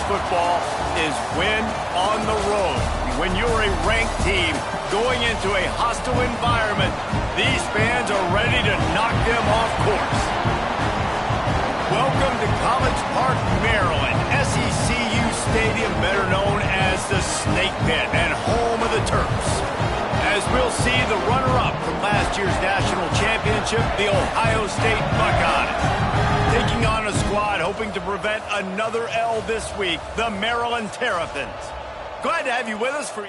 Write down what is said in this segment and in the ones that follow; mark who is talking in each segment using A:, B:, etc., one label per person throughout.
A: football is win on the road. When you're a ranked team going into a hostile environment, these fans are ready to knock them off course. Welcome to College Park, Maryland, SECU Stadium, better known as the Snake Pit and home of the Terps. As we'll see the runner-up from last year's national championship, the Ohio State Buckeyes, taking on a squad hoping to prevent another L this week, the Maryland Terrapins. Glad to have you with us for...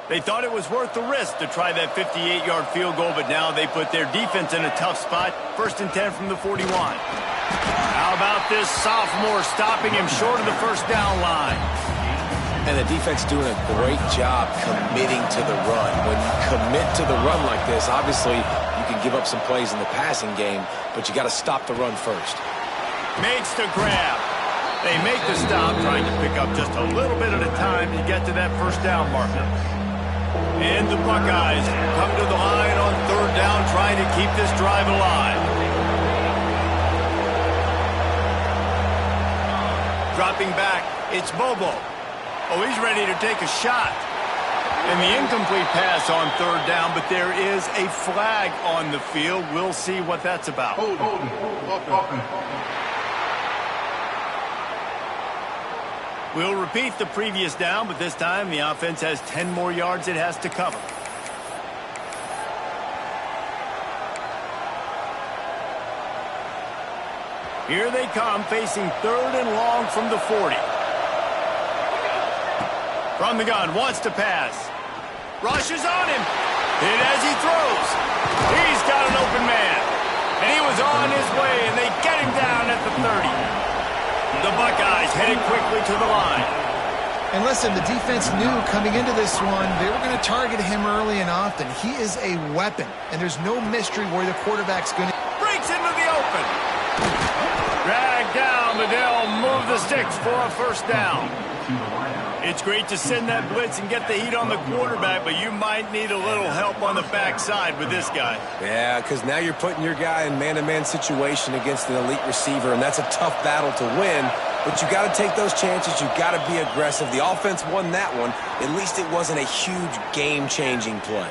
A: They thought it was worth the risk to try that 58-yard field goal, but now they put their defense in a tough spot. 1st and 10 from the 41. How about this sophomore stopping him short of the first down line?
B: And the defense doing a great job committing to the run. When you commit to the run like this, obviously you can give up some plays in the passing game, but you got to stop the run first.
A: Makes the grab. They make the stop, trying to pick up just a little bit at a time to get to that first down marker. And the Buckeyes come to the line on 3rd down, trying to keep this drive alive. Dropping back, it's Bobo. Oh, he's ready to take a shot. And the incomplete pass on 3rd down, but there is a flag on the field. We'll see what that's about.
C: Hold.
A: We'll repeat the previous down, but this time the offense has 10 more yards it has to cover. Here they come, facing 3rd and long from the 40. From the gun, wants to pass. Rushes on him. Hit as he throws. He's got an open man. And he was on his way, and they get him down at the 30. The Buckeyes headed quickly to the line.
D: And listen, the defense knew coming into this one, they were going to target him early and often. He is a weapon, and there's no mystery where the quarterback's going to...
A: Breaks into the open. Dragged down, but they'll move the sticks for a first down. It's great to send that blitz and get the heat on the quarterback, but you might need a little help on the backside with this guy.
B: Yeah, because now you're putting your guy in man-to-man situation against an elite receiver, and that's a tough battle to win. But you got to take those chances. You got to be aggressive. The offense won that one. At least it wasn't a huge game-changing play.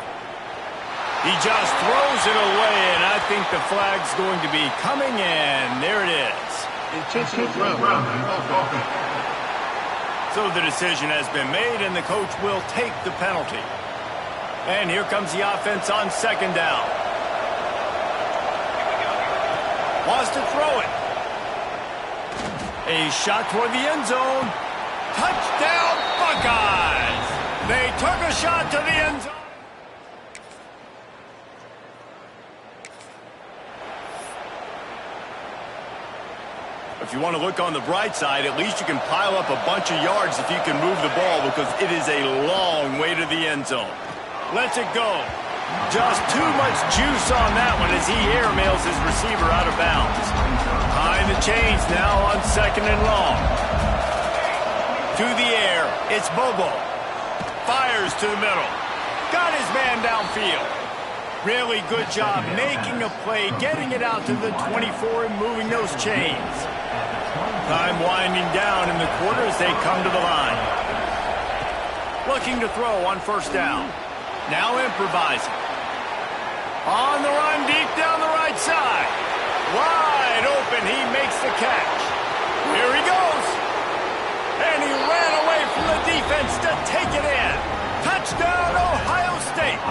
A: He just throws it away, and I think the flag's going to be coming in. There it is.
C: Intentional run.
A: So the decision has been made, and the coach will take the penalty. And here comes the offense on 2nd down. Wants to throw it. A shot toward the end zone. Touchdown, Buckeyes! They took a shot to the end zone. If you want to look on the bright side, at least you can pile up a bunch of yards if you can move the ball, because it is a long way to the end zone. Lets it go. Just too much juice on that one as he airmails his receiver out of bounds. Behind the chains now on 2nd and long. To the air, it's Bobo. Fires to the middle. Got his man downfield. Really good job making a play, getting it out to the 24 and moving those chains. Time winding down in the quarter as they come to the line. Looking to throw on 1st down. Now improvising. On the run deep down the right side. Wide open, he makes the catch. Here he goes. And he ran away from the defense to take it in. Touchdown, Ohio State.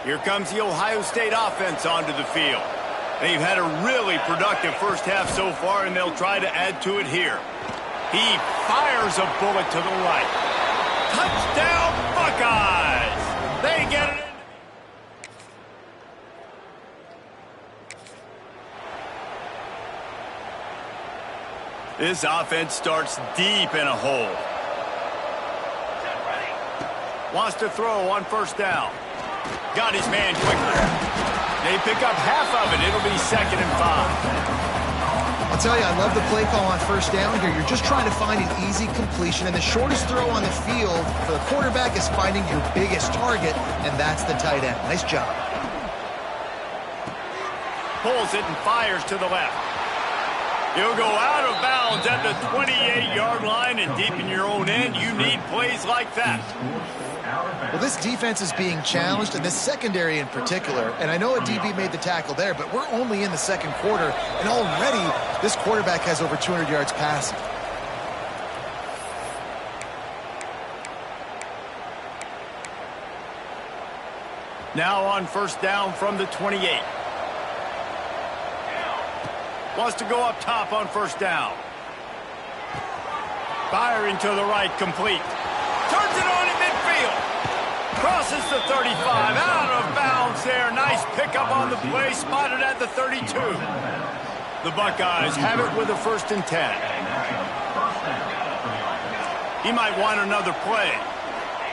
A: Here comes the Ohio State offense onto the field. They've had a really productive first half so far, and they'll try to add to it here. He fires a bullet to the right. Touchdown, Buckeyes! They get it in. This offense starts deep in a hole. Wants to throw on 1st down. Got his man quickly. They pick up half of it. It'll be 2nd and 5.
D: tell you, I love the play call on first down here. You're just trying to find an easy completion, and the shortest throw on the field for the quarterback is finding your biggest target, and that's the tight end. Nice job.
A: Pulls it and fires to the left. He'll go out of bounds at the 28-yard line, and deep in your own end, you need plays like that.
D: Well, this defense is being challenged, and this secondary in particular, and I know a DB made the tackle there, but we're only in the second quarter, and already this quarterback has over 200 yards passing.
A: Now on first down from the 28. Wants to go up top on first down. Firing to the right, complete. Turns it on in midfield. Crosses the 35, out of bounds there. Nice pickup on the play, spotted at the 32. The Buckeyes have it with a 1st and 10. He might want another play.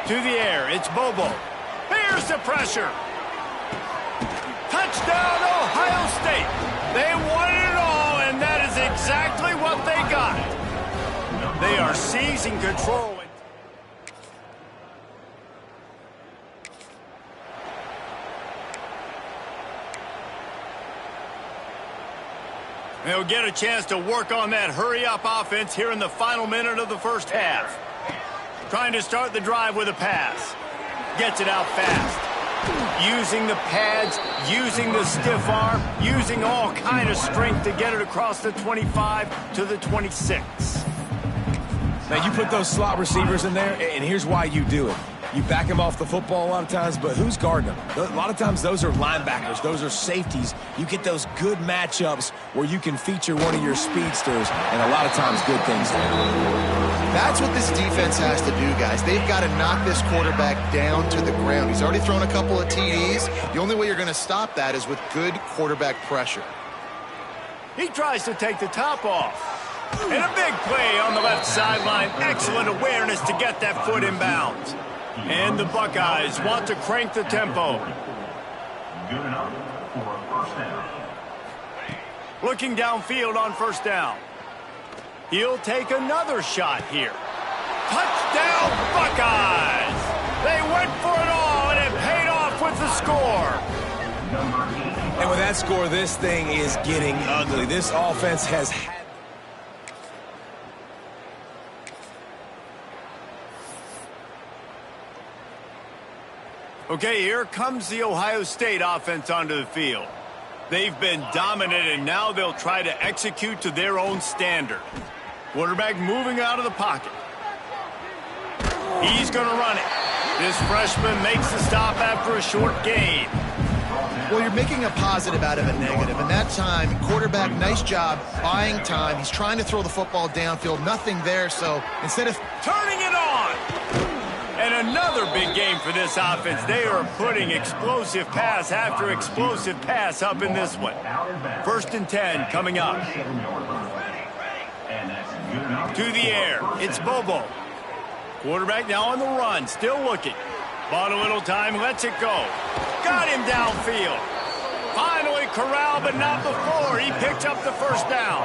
A: To the air, it's Bobo. Here's the pressure. Touchdown, Ohio State. They wanted it all, and that is exactly what they got. They are seizing control. They'll get a chance to work on that hurry-up offense here in the final minute of the first half. Trying to start the drive with a pass. Gets it out fast. Using the pads, using the stiff arm, using all kind of strength to get it across the 25 to the 26.
B: Now, you put those slot receivers in there, and here's why you do it. You back them off the football a lot of times, but who's guarding them? A lot of times those are linebackers. Those are safeties. You get those good matchups where you can feature one of your speedsters, and a lot of times good things happen.
D: That's what this defense has to do, guys. They've got to knock this quarterback down to the ground. He's already thrown a couple of TDs. The only way you're going to stop that is with good quarterback pressure.
A: He tries to take the top off. And a big play on the left sideline. Excellent awareness to get that foot in bounds. And the Buckeyes want to crank the tempo.
C: Good enough for a first down.
A: Looking downfield on first down. He'll take another shot here. Touchdown, Buckeyes! They went for it all, and it paid off with the score.
B: And with that score, this thing is getting ugly. This offense has had...
A: Okay, here comes the Ohio State offense onto the field. They've been dominant, and now they'll try to execute to their own standard. Quarterback moving out of the pocket. He's going to run it. This freshman makes the stop after a short gain.
D: Well, you're making a positive out of a negative, and that time, quarterback, nice job buying time. He's trying to throw the football downfield, nothing there, so instead of
A: turning it on. And another big game for this offense. They are putting explosive pass after explosive pass up in this one. 1st and 10 coming up. To the air, it's Bobo. Quarterback now on the run, still looking. Bought a little time, lets it go. Got him downfield. Finally corralled, but not before. He picked up the first down.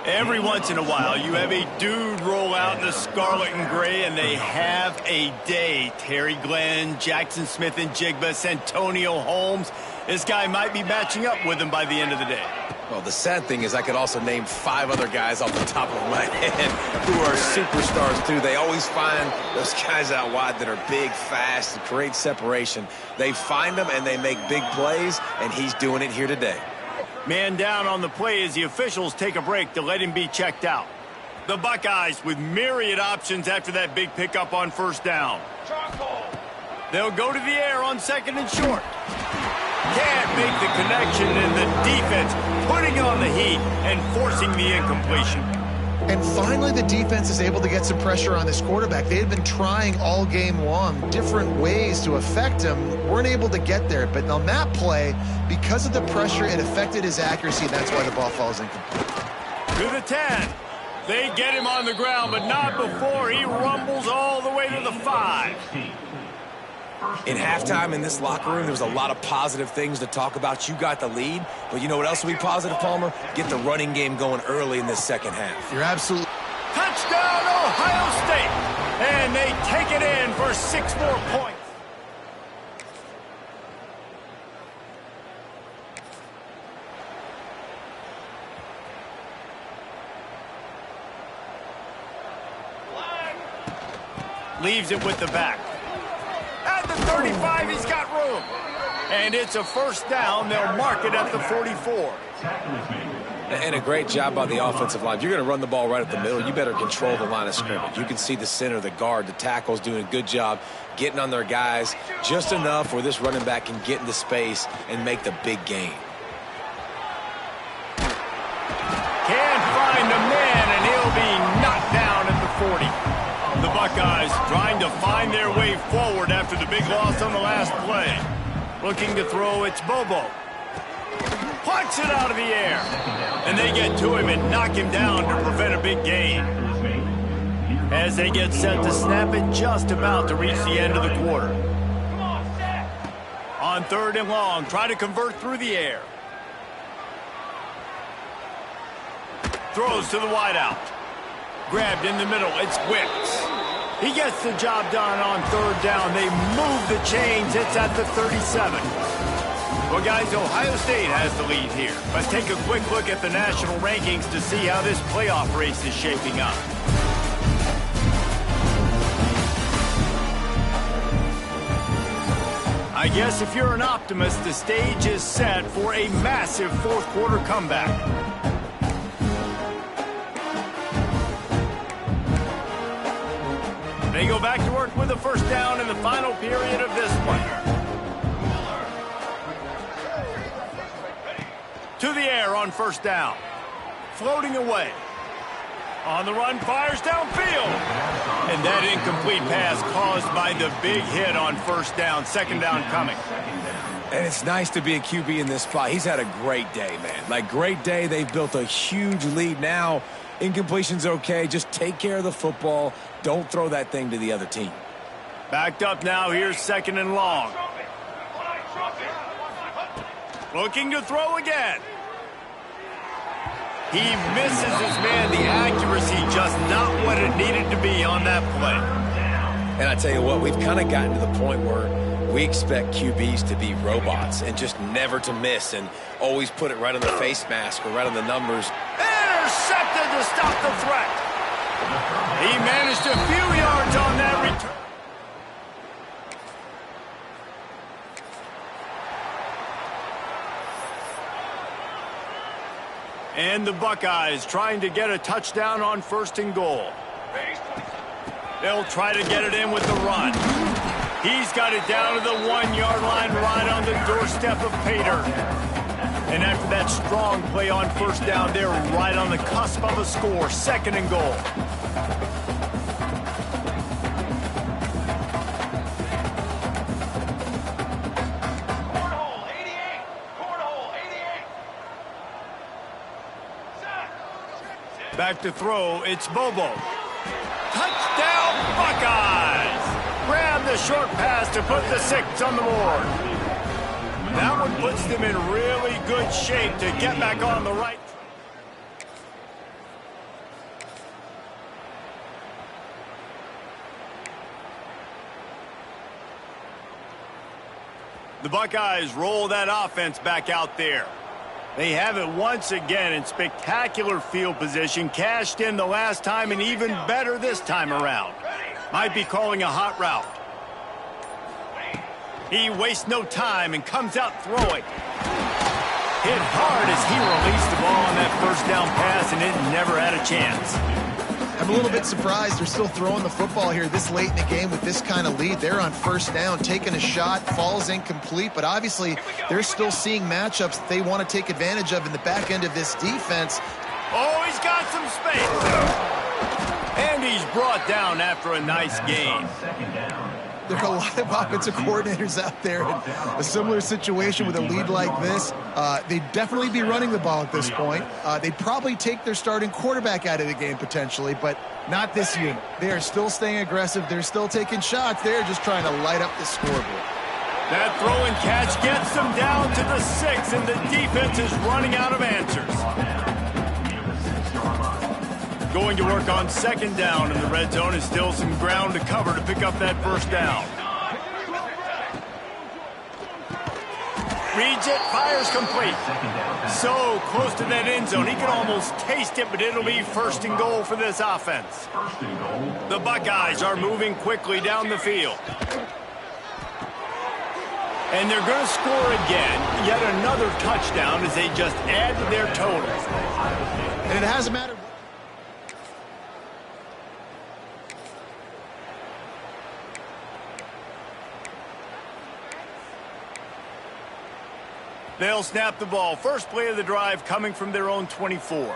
A: Every once in a while, you have a dude roll out in the scarlet and gray, and they have a day. Terry Glenn, Jackson Smith and Jigba, Santonio Holmes. This guy might be matching up with him by the end of the day.
B: Well, the sad thing is I could also name 5 other guys off the top of my head who are superstars, too. They always find those guys out wide that are big, fast, and create separation. They find them, and they make big plays, and he's doing it here today.
A: Man down on the play as the officials take a break to let him be checked out. The Buckeyes with myriad options after that big pickup on first down. They'll go to the air on 2nd and short. Can't make the connection, and the defense putting on the heat and forcing the incompletion.
D: And finally, the defense is able to get some pressure on this quarterback. They had been trying all game long different ways to affect him. Weren't able to get there. But on that play, because of the pressure, it affected his accuracy. And that's why the ball falls incomplete.
A: To the 10. They get him on the ground, but not before he rumbles all the way to the 5.
B: In halftime in this locker room, there was a lot of positive things to talk about. You got the lead, but you know what else will be positive, Palmer? Get the running game going early in this second half.
D: You're absolutely...
A: Touchdown, Ohio State! And they take it in for 6 more points. Leaves it with the back. At the 35, he's got room. And it's a first down. They'll mark it at the 44.
B: And a great job by the offensive line. If you're going to run the ball right up the middle, you better control the line of scrimmage. You can see the center, the guard, the tackles doing a good job getting on their guys just enough where this running back can get into space and make the big gain.
A: Can't find a man, and he'll be knocked down at the 40. The Buckeyes trying to find their way forward after the big loss on the last play. Looking to throw, it's Bobo. Punts it out of the air. And they get to him and knock him down to prevent a big gain. As they get set to snap it, just about to reach the end of the quarter. On 3rd and long, try to convert through the air. Throws to the wideout. Grabbed in the middle, it's Wicks. He gets the job done on 3rd down. They move the chains, it's at the 37. Well, guys, Ohio State has the lead here. Let's take a quick look at the national rankings to see how this playoff race is shaping up. I guess if you're an optimist, the stage is set for a massive 4th quarter comeback. They go back to work with a first down in the final period of this one. To the air on 1st down. Floating away. On the run, fires downfield. And that incomplete pass caused by the big hit on 1st down. 2nd down coming.
B: And it's nice to be a QB in this spot. He's had a great day, man. Like, great day. They've built a huge lead now. Incompletion's okay. Just take care of the football. Don't throw that thing to the other team.
A: Backed up now. Here's 2nd and long. Looking to throw again. He misses his man. The accuracy just not what it needed to be on that play.
B: And I tell you what, we've kind of gotten to the point where we expect QBs to be robots and just never to miss and always put it right on the face mask or right on the numbers.
A: Intercepted to stop the threat. He managed a few yards on that return. And the Buckeyes trying to get a touchdown on 1st and goal. They'll try to get it in with the run. He's got it down to the 1-yard line right on the doorstep of Pater. And after that strong play on 1st down, they're right on the cusp of a score. 2nd and goal. Back to throw, it's Bobo. Touchdown, Buckeyes! Grab the short pass to put the 6 on the board. That one puts them in really good shape to get back on the right. The Buckeyes roll that offense back out there. They have it once again in spectacular field position, cashed in the last time and even better this time around. Might be calling a hot route. He wastes no time and comes out throwing. Hit hard as he released the ball on that 1st down pass, and it never had a chance.
D: I'm a little bit surprised they're still throwing the football here this late in the game with this kind of lead. They're on 1st down, taking a shot, falls incomplete, but obviously they're still seeing matchups that they want to take advantage of in the back end of this defense.
A: Oh, he's got some space. And he's brought down after a nice gain.
D: There are a lot of offensive coordinators out there in a similar situation with a lead like this. They'd definitely be running the ball at this point. They'd probably take their starting quarterback out of the game potentially, but not this unit. They are still staying aggressive. They're still taking shots. They're just trying to light up the scoreboard.
A: That throw and catch gets them down to the 6, and the defense is running out of answers. Going to work on second down in the red zone is still some ground to cover to pick up that first down. Reads it, fires complete. So close to that end zone. He can almost taste it, but it'll be first and goal for this offense. The Buckeyes are moving quickly down the field. And they're going to score again. Yet another touchdown as they just add to their total.
D: And it hasn't mattered.
A: They'll snap the ball. First play of the drive coming from their own 24.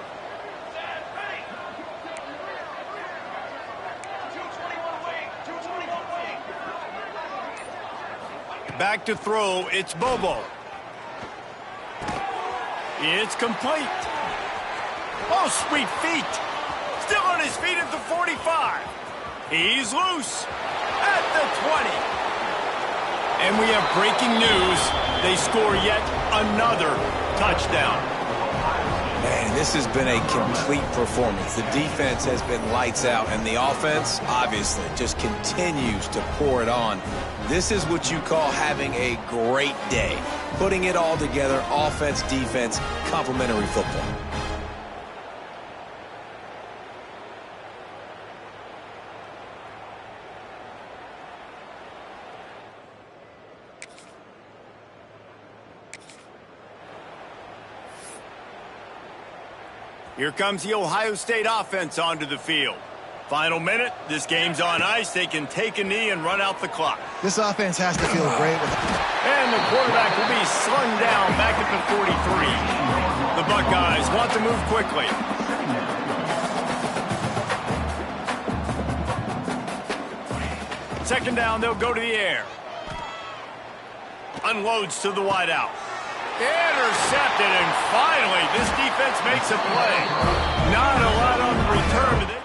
A: Back to throw, it's Bobo. It's complete. Oh, sweet feet. Still on his feet at the 45. He's loose at the 20. And we have breaking news. They score yet another touchdown.
B: Man, this has been a complete performance. The defense has been lights out, and the offense, obviously, just continues to pour it on. This is what you call having a great day. Putting it all together, offense, defense, complementary football.
A: Here comes the Ohio State offense onto the field. Final minute, this game's on ice. They can take a knee and run out the clock.
D: This offense has to feel great with it.
A: And the quarterback will be slung down back at the 43. The Buckeyes want to move quickly. Second down, they'll go to the air. Unloads to the wideout. Intercepted, and finally, this defense makes a play. Not a lot on the return, but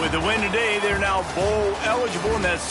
A: with the win today, they're now bowl eligible, and that's